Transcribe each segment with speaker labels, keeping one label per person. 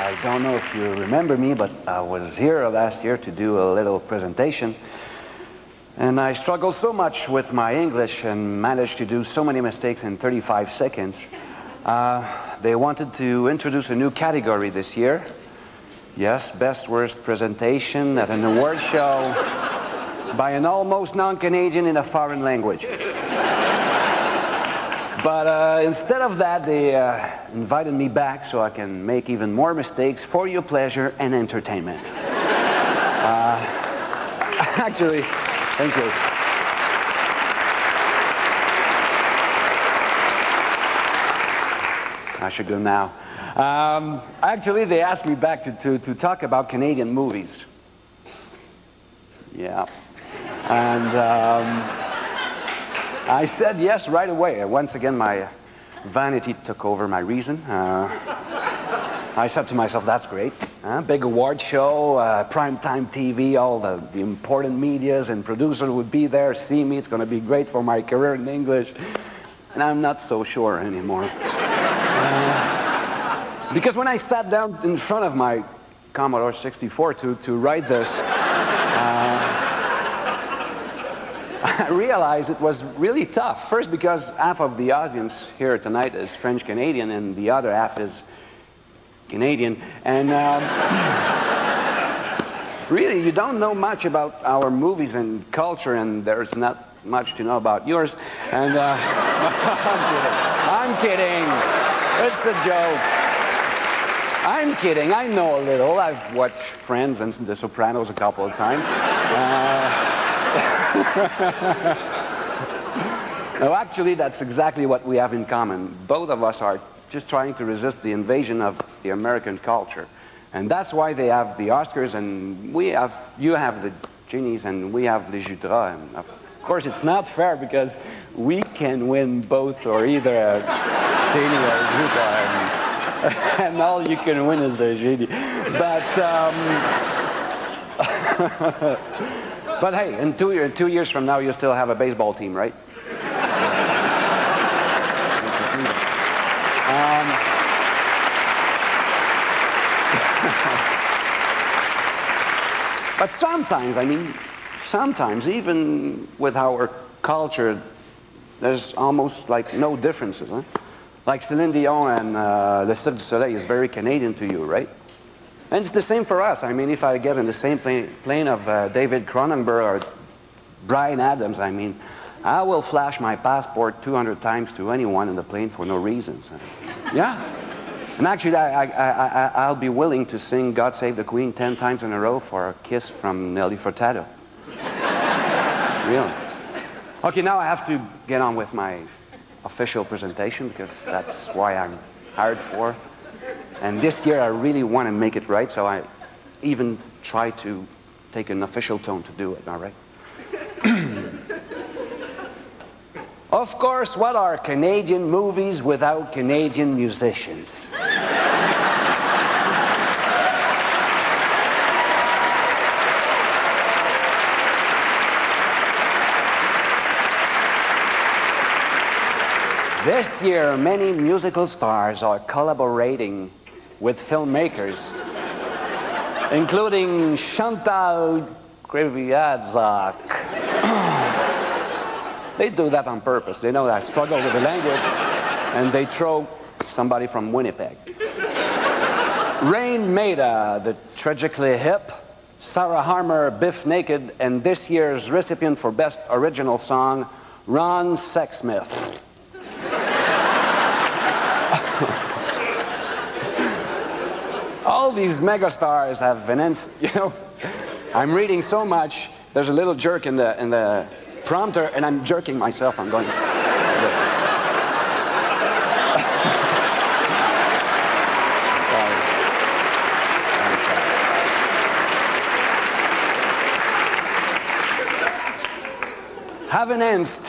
Speaker 1: I don't know if you remember me, but I was here last year to do a little presentation. And I struggled so much with my English and managed to do so many mistakes in 35 seconds. They wanted to introduce a new category this year. Yes, best worst presentation at an award show by an almost non-Canadian in a foreign language. But instead of that, they invited me back so I can make even more mistakes for your pleasure and entertainment. Actually, thank you. I should go now. Actually, they asked me back to talk about Canadian movies. Yeah. And I said yes right away. Once again, my vanity took over my reason. I said to myself, that's great. Big award show, primetime TV, all the important medias and producers would be there, see me. It's going to be great for my career in English. And I'm not so sure anymore. Because when I sat down in front of my Commodore 64 to write this, I realized it was really tough. First, because half of the audience here tonight is French-Canadian and the other half is Canadian. And really, you don't know much about our movies and culture, and there's not much to know about yours. And I'm kidding. It's a joke. I'm kidding. I know a little. I've watched Friends and The Sopranos a couple of times. No, actually, that's exactly what we have in common. Both of us are just trying to resist the invasion of the American culture. And that's why they have the Oscars, and you have the Genies, and we have the Jutras. And of course, it's not fair because we can win both or either a Genie or a Jutra, and all you can win is a Genie. But hey, in 2 years from now, you'll still have a baseball team, right? But sometimes, even with our culture, there's almost like no differences, huh? Like Céline Dion and Le Cirque du Soleil is very Canadian to you, right? And it's the same for us. I mean, if I get in the same plane of David Cronenberg or Bryan Adams, I mean, I will flash my passport 200 times to anyone in the plane for no reasons. Yeah. And actually, I'll be willing to sing God Save the Queen 10 times in a row for a kiss from Nelly Furtado. Really. Okay, now I have to get on with my official presentation because that's why I'm hired for. And this year I really want to make it right, so I even try to take an official tone to do it, all right? Of course, what are Canadian movies without Canadian musicians? This year, many musical stars are collaborating with filmmakers, including Chantal Kreviazak. They do that on purpose. They know that I struggle with the language, and they throw somebody from Winnipeg. Rain Maida, the Tragically Hip, Sarah Harmer, Biff Naked, and this year's recipient for Best Original Song, Ron Sexsmith. All these megastars have enhanced, you know, I'm reading so much, there's a little jerk in the prompter, and I'm jerking myself. I'm going like this. Sorry. Have enhanced.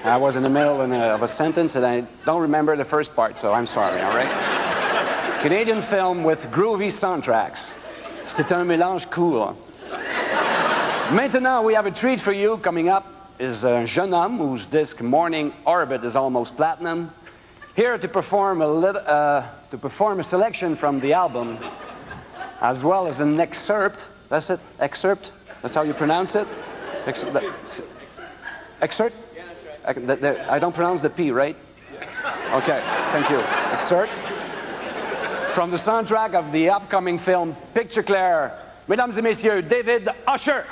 Speaker 1: I was in the middle of a sentence, and I don't remember the first part, so I'm sorry, all right? Canadian film with groovy soundtracks. C'est un mélange cool. Maintenant, we have a treat for you. Coming up is a jeune homme whose disc Morning Orbit is almost platinum. here to perform a selection from the album, as well as an excerpt. That's it, excerpt. That's how you pronounce it. Excerpt. Yeah, that's right. I don't pronounce the P, right? Okay, thank you. Excerpt from the soundtrack of the upcoming film Picture Claire. Mesdames et messieurs, David Usher.